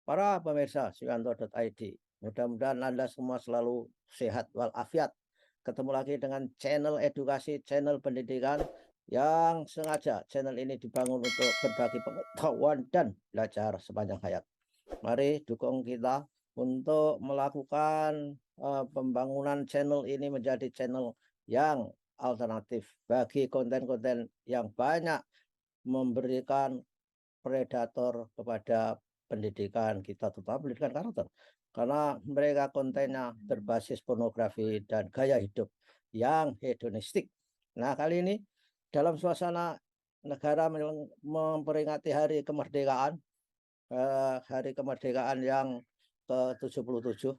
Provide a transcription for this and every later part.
para pemirsa Suyanto.id. Mudah-mudahan Anda semua selalu sehat walafiat. Ketemu lagi dengan channel edukasi, channel pendidikan yang sengaja channel ini dibangun untuk berbagi pengetahuan dan belajar sepanjang hayat. Mari dukung kita untuk melakukan pembangunan channel ini menjadi channel yang alternatif bagi konten-konten yang banyak memberikan predator kepada pendidikan kita, terutama pendidikan karakter. Karena mereka kontennya berbasis pornografi dan gaya hidup yang hedonistik. Nah, kali ini dalam suasana negara memperingati hari kemerdekaan yang ke-77,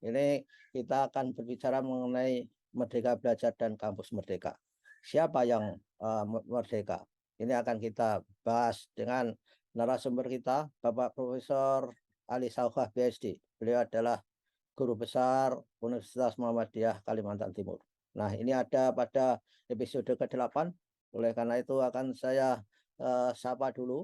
ini kita akan berbicara mengenai Merdeka Belajar dan Kampus Merdeka. Siapa yang merdeka? Ini akan kita bahas dengan narasumber kita, Bapak Profesor Ali Saukhah, PhD. Beliau adalah guru besar Universitas Muhammadiyah Kalimantan Timur. Nah, ini ada pada episode ke-8. Oleh karena itu akan saya sapa dulu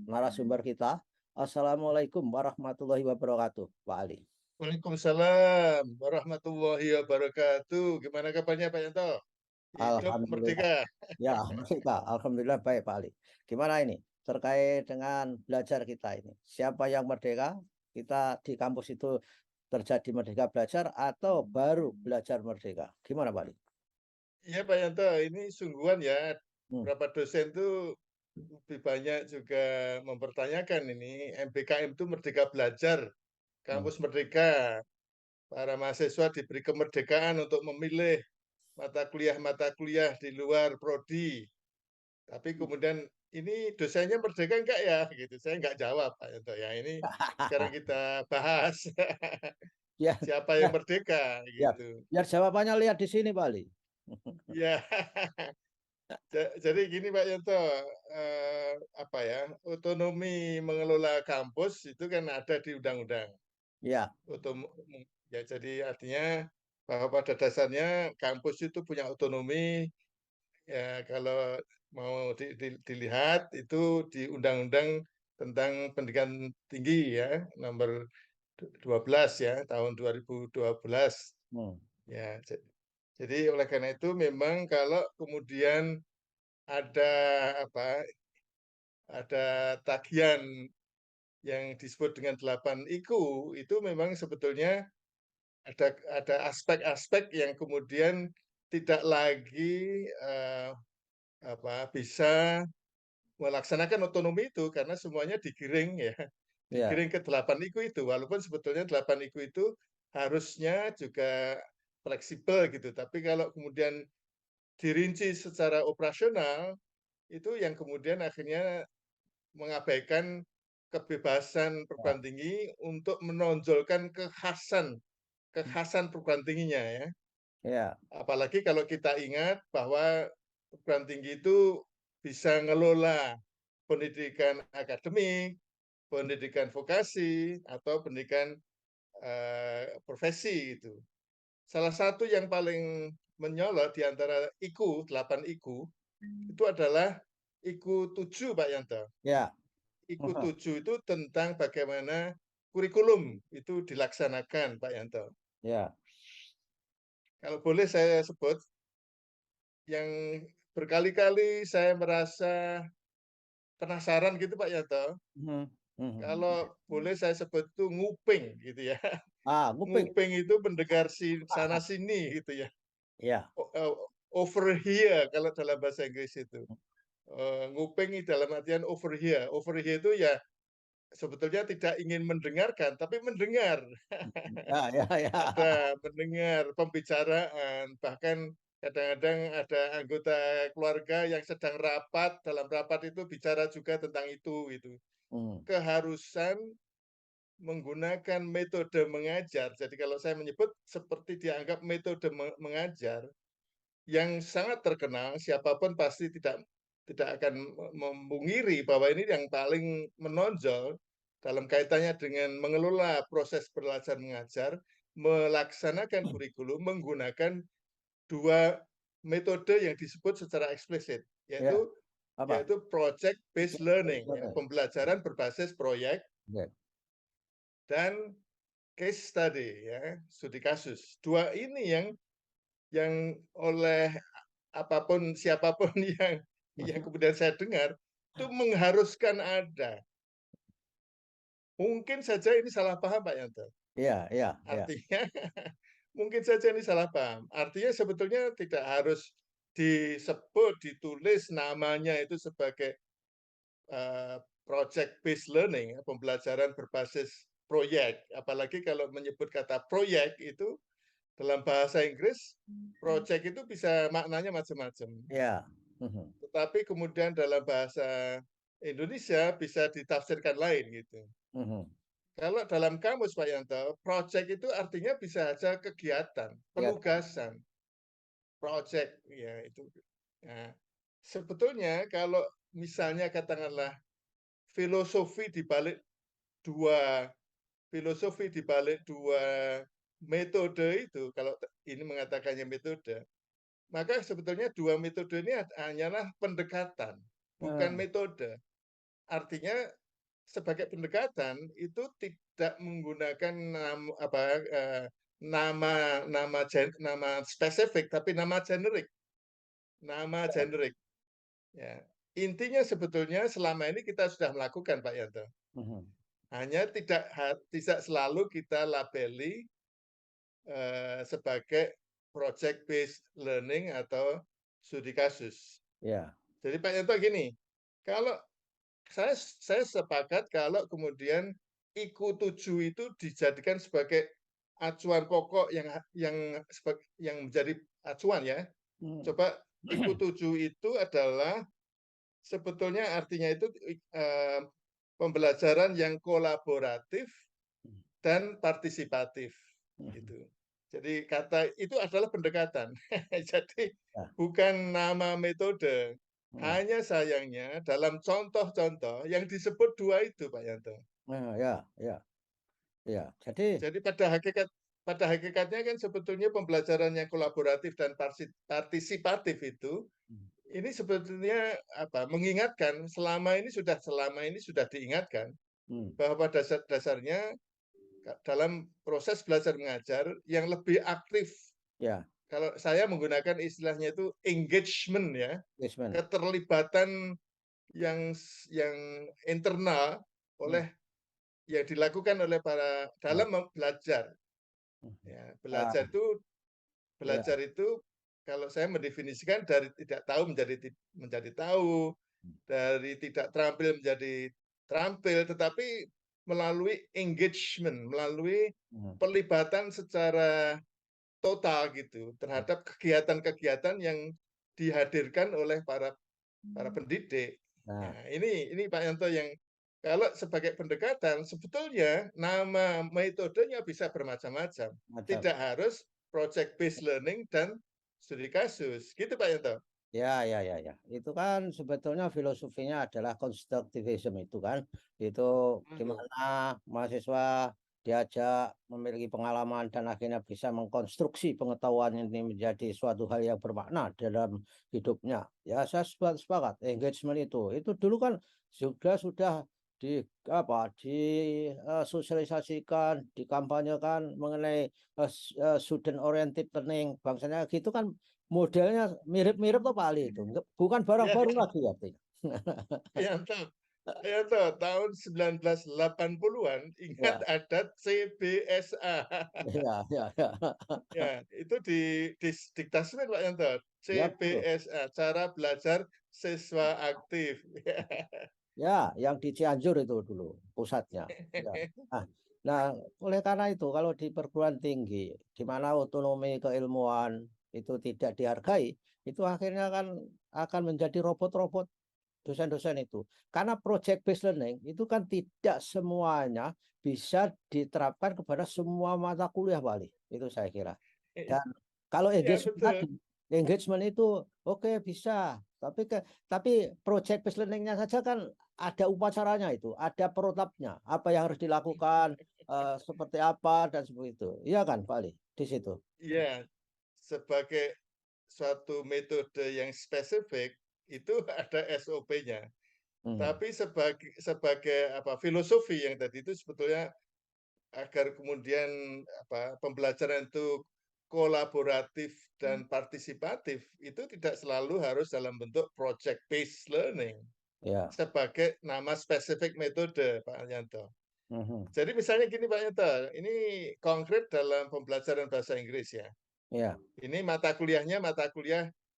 narasumber kita. Assalamualaikum warahmatullahi wabarakatuh, Pak Ali. Waalaikumsalam warahmatullahi wabarakatuh. Gimana kabarnya Pak Yanto? Hidup Alhamdulillah. merdeka. Ya, Pak. Alhamdulillah baik, Pak Ali. Gimana ini terkait dengan belajar kita ini? Siapa yang merdeka? Kita di kampus itu terjadi merdeka belajar atau baru belajar merdeka? Gimana, Pak Ali? Iya Pak Yanto, ini sungguhan ya. Hmm. Beberapa dosen tuh lebih banyak juga mempertanyakan ini MBKM itu Merdeka Belajar, Hmm. kampus merdeka. Para mahasiswa diberi kemerdekaan untuk memilih mata kuliah di luar prodi. Tapi kemudian ini dosennya merdeka enggak ya? Gitu. Saya enggak jawab Pak Yanto ya. Ini sekarang kita bahas. Ya, Siapa ya, yang merdeka ya. gitu. Biar jawabannya lihat di sini, Pak Ali. Ya, jadi gini Pak Yanto, apa ya, otonomi mengelola kampus itu kan ada di undang-undang. Ya, Otom ya jadi artinya bahwa pada dasarnya kampus itu punya otonomi, ya kalau mau dilihat itu di Undang-Undang tentang Pendidikan Tinggi ya, nomor 12 ya, tahun 2012. hmm. Ya, jadi oleh karena itu memang kalau kemudian ada apa, ada tagihan yang disebut dengan 8 IKU, itu memang sebetulnya ada aspek-aspek yang kemudian tidak lagi bisa melaksanakan otonomi itu karena semuanya digiring ya, Ya, digiring ke 8 IKU itu. Walaupun sebetulnya 8 IKU itu harusnya juga fleksibel gitu. Tapi kalau kemudian dirinci secara operasional, itu yang kemudian akhirnya mengabaikan kebebasan ya, perguruan tinggi untuk menonjolkan kekhasan kekhasan perguruan tingginya ya. ya, Apalagi kalau kita ingat bahwa perguruan tinggi itu bisa ngelola pendidikan akademik, pendidikan vokasi, atau pendidikan profesi itu. Salah satu yang paling menyolot di antara IKU, 8 IKU, itu adalah IKU 7, Pak Yanto. ya, IKU 7 itu tentang bagaimana kurikulum itu dilaksanakan, Pak Yanto. ya. Kalau boleh saya sebut, yang berkali-kali saya merasa penasaran gitu Pak Yanto, Mhm, mhm. kalau boleh saya sebut itu nguping gitu ya. Nguping. Nguping itu mendengar sana sini gitu ya. Ya, Overhear kalau dalam bahasa Inggris itu. Nguping dalam artian overhear. Overhear itu ya sebetulnya tidak ingin mendengarkan, tapi mendengar. ya, ya, ya. Ada mendengar pembicaraan, bahkan kadang-kadang ada anggota keluarga yang sedang rapat, dalam rapat itu bicara juga tentang itu gitu. Hmm. Keharusan menggunakan metode mengajar. Jadi kalau saya menyebut seperti dianggap metode mengajar yang sangat terkenal, siapapun pasti tidak akan memungkiri bahwa ini yang paling menonjol dalam kaitannya dengan mengelola proses belajar mengajar, melaksanakan kurikulum menggunakan dua metode yang disebut secara eksplisit, Ya, yaitu apa? yaitu project based learning, ya, pembelajaran berbasis proyek, Oke. dan case study ya, studi kasus. Dua ini yang oleh apapun siapapun yang kemudian saya dengar itu mengharuskan ada. Mungkin saja ini salah paham Pak Yanto. Iya, iya, iya. Artinya mungkin saja ini salah paham. Artinya sebetulnya tidak harus disebut, ditulis namanya itu sebagai project based learning, pembelajaran berbasis proyek. Apalagi kalau menyebut kata proyek itu dalam bahasa Inggris, project itu bisa maknanya macam-macam. Iya. Mhm, Tetapi kemudian dalam bahasa Indonesia bisa ditafsirkan lain gitu. mhm. Kalau dalam kamus Pak Yanto, project itu artinya bisa saja kegiatan, Iya, penugasan, project ya itu. Nah, sebetulnya kalau misalnya katakanlah filosofi di balik dua dua metode itu, kalau ini mengatakannya metode, maka sebetulnya dua metode ini hanyalah pendekatan, bukan heeh, metode. Artinya sebagai pendekatan itu tidak menggunakan nama spesifik, tapi nama generik, ya. Intinya sebetulnya selama ini kita sudah melakukan Pak Yanto. mhm. Hanya tidak selalu kita labeli sebagai project based learning atau studi kasus. Iya. Jadi Pak Yanto gini, kalau saya sepakat kalau kemudian IQ7 itu dijadikan sebagai acuan pokok yang menjadi acuan ya. Mhm. Coba IQ7 itu adalah sebetulnya artinya itu pembelajaran yang kolaboratif dan partisipatif Mhm. gitu. Jadi kata itu adalah pendekatan. Jadi Ya, bukan nama metode. mhm. Hanya sayangnya dalam contoh-contoh yang disebut dua itu Pak Yanto. Nah, ya, ya, ya. Jadi, Jadi pada hakikatnya kan sebetulnya pembelajaran yang kolaboratif dan partisipatif itu mhm, ini sebetulnya mengingatkan selama ini sudah diingatkan mmm, bahwa pada dasarnya dalam proses belajar mengajar yang lebih aktif. ya, Kalau saya menggunakan istilahnya itu engagement ya, basement. keterlibatan yang yang internal Mhm, oleh yang dilakukan oleh para ya, dalam belajar. mhm. Ya, Ah, iya, belajar itu kalau saya mendefinisikan dari tidak tahu menjadi tahu, mmm, dari tidak terampil menjadi terampil, tetapi melalui engagement, melalui mhm, pelibatan secara total gitu mhm. terhadap kegiatan-kegiatan yang dihadirkan oleh para pendidik. Ya, Nah, ini Pak Yanto yang kalau sebagai pendekatan sebetulnya nama metodenya bisa bermacam-macam. macam. Tidak harus project based learning dan studi kasus. Gitu Pak Yanto. Ya, ya, ya, ya. Itu kan sebetulnya filosofinya adalah konstruktivisme itu kan. Itu di Betul. mana mahasiswa diajak memiliki pengalaman dan akhirnya bisa mengkonstruksi pengetahuan ini menjadi suatu hal yang bermakna dalam hidupnya. Ya, saya sepakat. Engagement itu dulu kan sudah di apa sosialisasikan, dikampanyekan mengenai student oriented learning. Bangsanya gitu kan. Modelnya mirip-mirip tuh Pak Ali itu, bukan barang Ya, baru lagi artinya. Pak Yanto. Pak Yanto, tahun 1980-an ingat Ya, ada CBSA. iya, iya, iya. Ya, itu di diktasmen Pak Yanto. Ya betul. CBSA, cara belajar siswa aktif. Ya, yang di Cianjur itu dulu pusatnya. Ya. Nah, nah, oleh karena itu kalau di perguruan tinggi di mana otonomi keilmuan itu tidak dihargai, itu akhirnya kan akan menjadi robot-robot dosen-dosen itu. Karena project based learning itu kan tidak semuanya bisa diterapkan kepada semua mata kuliah, Pak Ali. Itu saya kira. Dan kalau Ya engagement betul. tadi, engagement itu oke bisa, tapi project based learning-nya saja kan ada upacaranya itu, ada protapnya, apa yang harus dilakukan, seperti apa dan seperti itu. Iya kan, Pak Ali? Di situ. Ya, sebagai suatu metode yang spesifik itu ada SOP-nya. Mhm. Tapi sebagai filosofi yang tadi itu sebetulnya agar kemudian pembelajaran itu kolaboratif dan partisipatif, itu tidak selalu harus dalam bentuk project based learning Ya. sebagai nama spesifik metode, Pak Yanto. Mhm. Jadi misalnya gini Pak Yanto, ini konkret dalam pembelajaran bahasa Inggris ya. Ya. Ini mata kuliah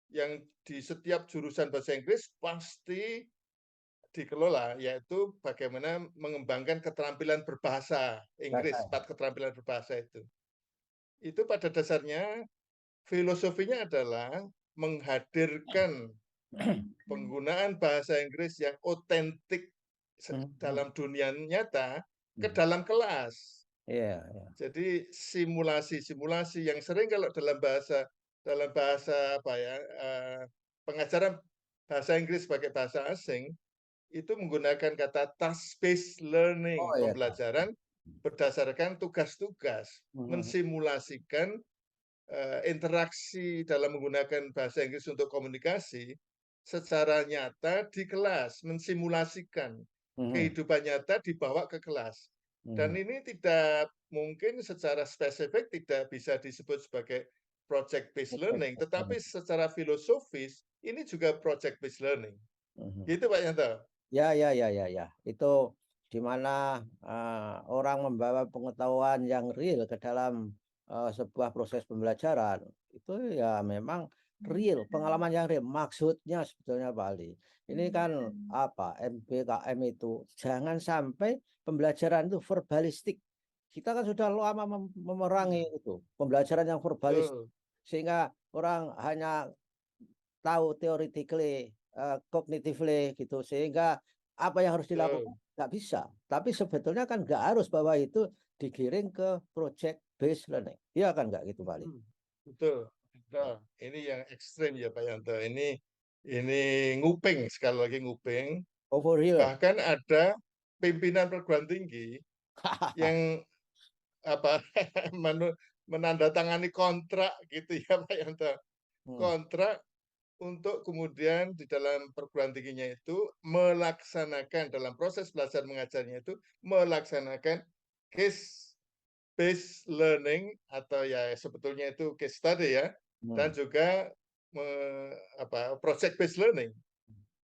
yang di setiap jurusan bahasa Inggris pasti dikelola, yaitu bagaimana mengembangkan keterampilan berbahasa Inggris, Bahasa. 4 keterampilan berbahasa itu. Itu pada dasarnya filosofinya adalah menghadirkan penggunaan bahasa Inggris yang otentik Mhm. dalam dunia nyata ke Mhm. dalam kelas. Iya, iya. Jadi simulasi-simulasi yang sering kalau dalam bahasa apa ya, pengajaran bahasa Inggris sebagai bahasa asing, itu menggunakan kata task based learning, Oh ya, tas. pembelajaran berdasarkan tugas-tugas, Mhm. mensimulasikan interaksi dalam menggunakan bahasa Inggris untuk komunikasi secara nyata di kelas, mensimulasikan Mhm. kehidupan nyata dibawa ke kelas. Dan Mhm. ini tidak mungkin secara spesifik tidak bisa disebut sebagai project based learning, tetapi secara filosofis ini juga project based learning. Mhm. Gitu Pak Yanto. Ya, ya, ya, ya, ya. Itu di mana orang membawa pengetahuan yang real ke dalam sebuah proses pembelajaran. Itu ya memang real, pengalaman yang real. Maksudnya sebetulnya Pak Ali, ini kan apa MBKM itu jangan sampai pembelajaran itu verbalistik. Kita kan sudah lama memerangi itu pembelajaran yang verbalis Betul, sehingga orang hanya tahu theoretically, cognitively gitu, sehingga apa yang harus dilakukan betul. nggak bisa. Tapi sebetulnya kan nggak harus bahwa itu digiring ke project based learning. Iya kan nggak gitu, Pak Ali? Betul, betul. Ini yang ekstrim ya Pak Yanto. Ini nguping, sekali lagi nguping. Over here. Bahkan ada pimpinan perguruan tinggi yang apa menandatangani kontrak gitu ya Pak Yanto. Hmm. Kontrak untuk kemudian di dalam perguruan tingginya itu melaksanakan dalam proses belajar mengajarnya itu melaksanakan case based learning atau ya sebetulnya itu case study ya, dan Hmm. juga project based learning.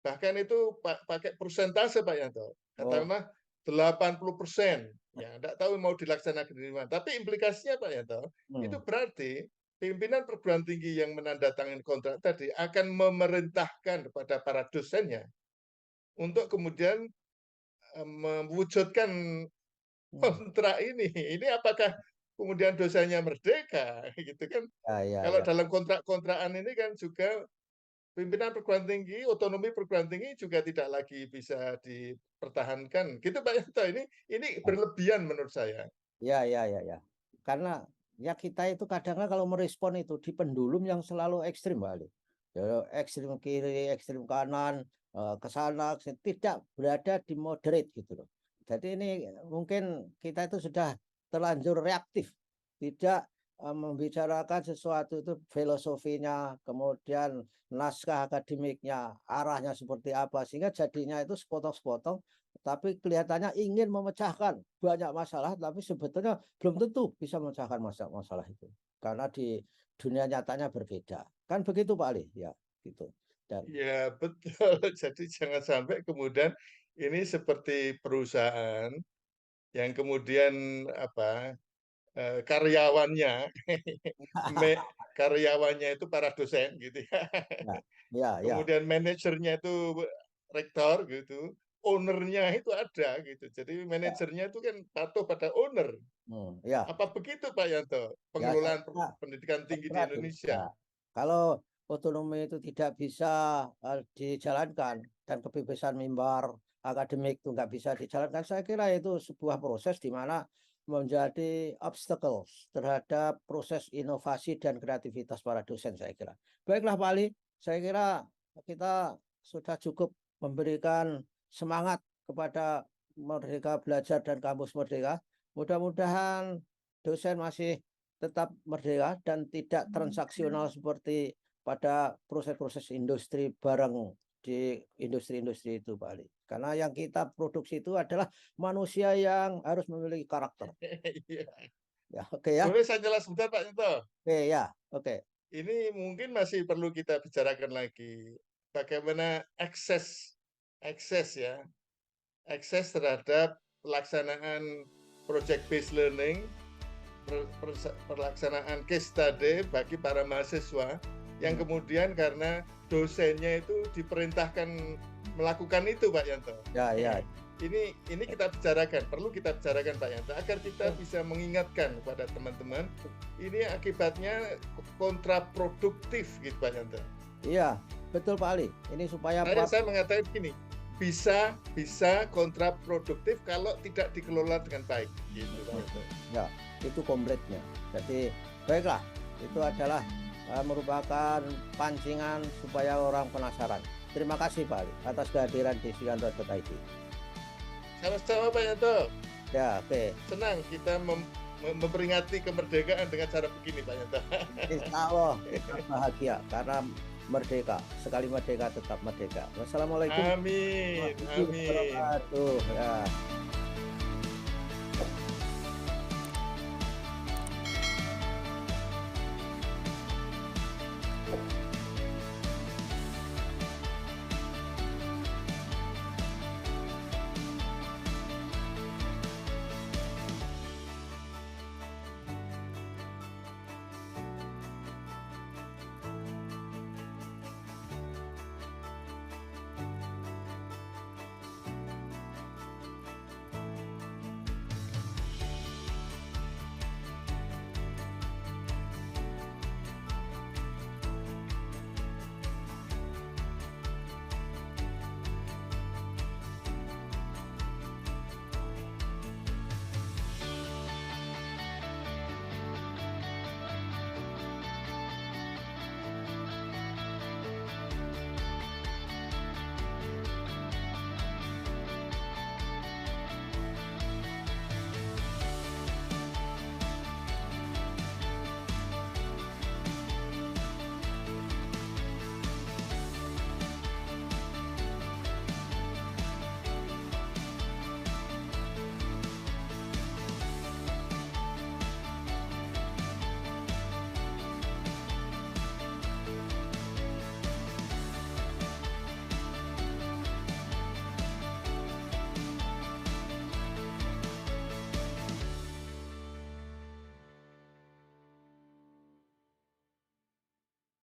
Bahkan itu pakai persentase Pak Yanto. Oh. Katakanlah 80%. Ya, tidak tahu mau dilaksanakan di mana. Tapi implikasinya Pak Yanto, itu Hmm. berarti pimpinan perguruan tinggi yang menandatangani kontrak tadi akan memerintahkan kepada para dosennya untuk kemudian mewujudkan Hmm. kontrak ini. Ini apakah kemudian dosanya merdeka gitu kan? Ya, ya, Kalau ya. dalam kontrak-kontrakan ini kan juga pimpinan perguruan tinggi, otonomi perguruan tinggi juga tidak lagi bisa dipertahankan. Gitu Pak Yanto. Ini berlebihan menurut saya. Ya, ya, ya, ya. Karena ya kita itu kadang kalau merespon itu di pendulum yang selalu ekstrim, Pak Ali. Ya, ekstrim kiri, ekstrim kanan, ke sana, tidak berada di moderate gitu loh. Jadi ini mungkin kita itu sudah terlanjur reaktif, tidak membicarakan sesuatu itu filosofinya, kemudian naskah akademiknya, arahnya seperti apa, sehingga jadinya itu sepotong-sepotong tapi kelihatannya ingin memecahkan banyak masalah, tapi sebetulnya belum tentu bisa memecahkan masalah itu. Karena di dunia nyatanya berbeda. Kan begitu Pak Ali? Ya, gitu. Dan Ya betul. Jadi jangan sampai kemudian ini seperti perusahaan yang kemudian karyawannya karyawannya itu para dosen gitu ya. ya, ya, ya. Kemudian manajernya itu rektor gitu, ownernya itu ada gitu. Jadi Ya. manajernya itu kan patuh pada owner. Ya, Apa begitu Pak Yanto? ya saya Pengelolaan kira, pendidikan saya tinggi kira di Indonesia. demikian. Kalau otonomi itu tidak bisa dijalankan dan kebebasan mimbar akademik itu nggak bisa dijalankan, saya kira itu sebuah proses di mana menjadi obstacles terhadap proses inovasi dan kreativitas para dosen saya kira. Baiklah Pak Ali, saya kira kita sudah cukup memberikan semangat kepada Merdeka Belajar dan Kampus Merdeka. Mudah-mudahan dosen masih tetap merdeka dan tidak transaksional seperti pada proses-proses industri barang di industri-industri itu, Pak Ali. Karena yang kita produksi itu adalah manusia yang harus memiliki karakter. Iya. Ya, oke ya. Boleh saya jelas sebentar Pak Yanto? Oke ya, oke. Ini mungkin masih perlu kita bicarakan lagi. Bagaimana akses ya, akses terhadap pelaksanaan project based learning, pelaksanaan case study bagi para mahasiswa yang kemudian karena dosennya itu diperintahkan melakukan itu Pak Yanto. Ya, ya. Ini kita bicarakan, perlu kita bicarakan Pak Yanto agar kita bisa mengingatkan kepada teman-teman ini akibatnya kontraproduktif gitu Pak Yanto. Iya, betul Pak Ali. Ini supaya Saya mengatakan gini, bisa kontraproduktif kalau tidak dikelola dengan baik gitu Pak Yanto. Ya, itu komplitnya. Jadi baiklah, itu adalah merupakan pancingan supaya orang penasaran. Terima kasih Pak Ali atas kehadiran di Sianto.id. Sama-sama Pak Yanto. Ya, oke. Senang kita memperingati kemerdekaan dengan cara begini Pak Yanto. Insya Allah kita bahagia karena merdeka. Sekali merdeka tetap merdeka. Wassalamualaikum Amin. warahmatullahi Amin. wabarakatuh. Ya.